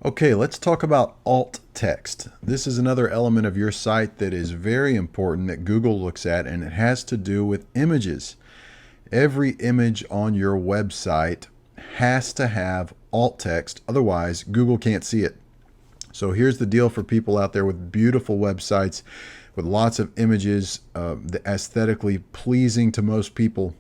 Okay, let's talk about alt text. This is another element of your site that is very important that Google looks at, and it has to do with images. Every image on your website has to have alt text, otherwise Google can't see it. So here's the deal for people out there with beautiful websites with lots of images, aesthetically pleasing to most people.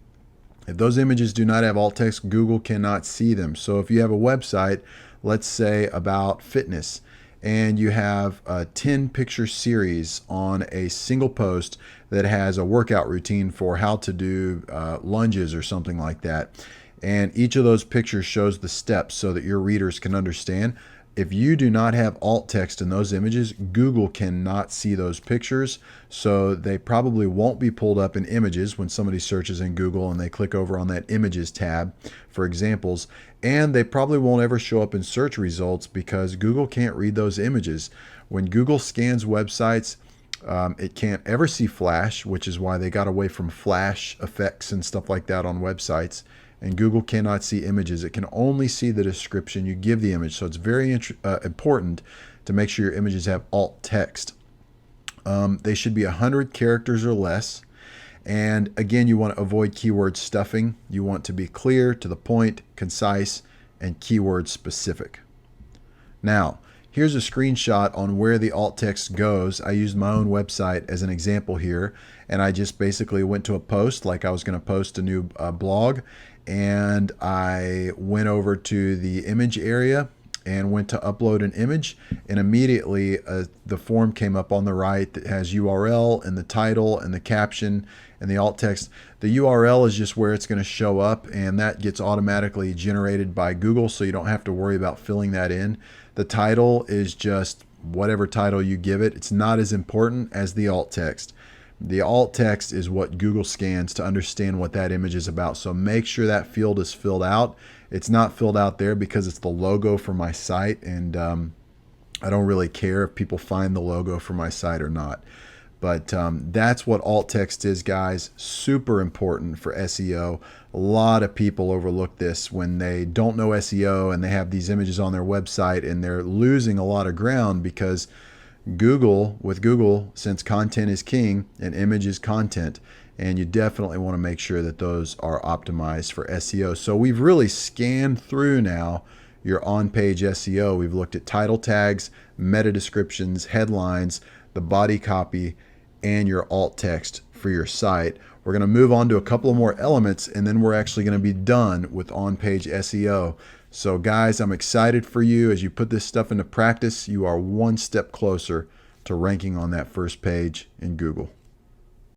If those images do not have alt text, Google cannot see them. So if you have a website, let's say about fitness, and you have a 10 picture series on a single post that has a workout routine for how to do lunges or something like that, and each of those pictures shows the steps so that your readers can understand. If you do not have alt text in those images, Google cannot see those pictures, so they probably won't be pulled up in images when somebody searches in Google and they click over on that images tab for examples, and they probably won't ever show up in search results because Google can't read those images. When Google scans websites, it can't ever see flash, which is why they got away from flash effects and stuff like that on websites. And Google cannot see images. It can only see the description you give the image. So it's very important to make sure your images have alt text. They should be 100 characters or less. And again, you want to avoid keyword stuffing. You want to be clear, to the point, concise, and keyword specific. Now, here's a screenshot on where the alt text goes. I used my own website as an example here, and I just basically went to a post like I was going to post a new blog, and I went over to the image area and went to upload an image, and immediately the form came up on the right that has URL and the title and the caption and the alt text. The URL is just where it's going to show up, and that gets automatically generated by Google, so you don't have to worry about filling that in. The title is just whatever title you give it. It's not as important as the alt text. The alt text is what Google scans to understand what that image is about. So make sure that field is filled out. It's not filled out there because it's the logo for my site, and I don't really care if people find the logo for my site or not. But that's what alt text is, guys. Super important for SEO. A lot of people overlook this when they don't know SEO and they have these images on their website, and they're losing a lot of ground because with Google, since content is king and image is content, and you definitely want to make sure that those are optimized for SEO. So we've really scanned through now your on-page SEO. We've looked at title tags, meta descriptions, headlines, the body copy, and your alt text for your site. We're going to move on to a couple of more elements, and then we're actually going to be done with on-page SEO. So guys, I'm excited for you. As you put this stuff into practice, you are one step closer to ranking on that first page in Google.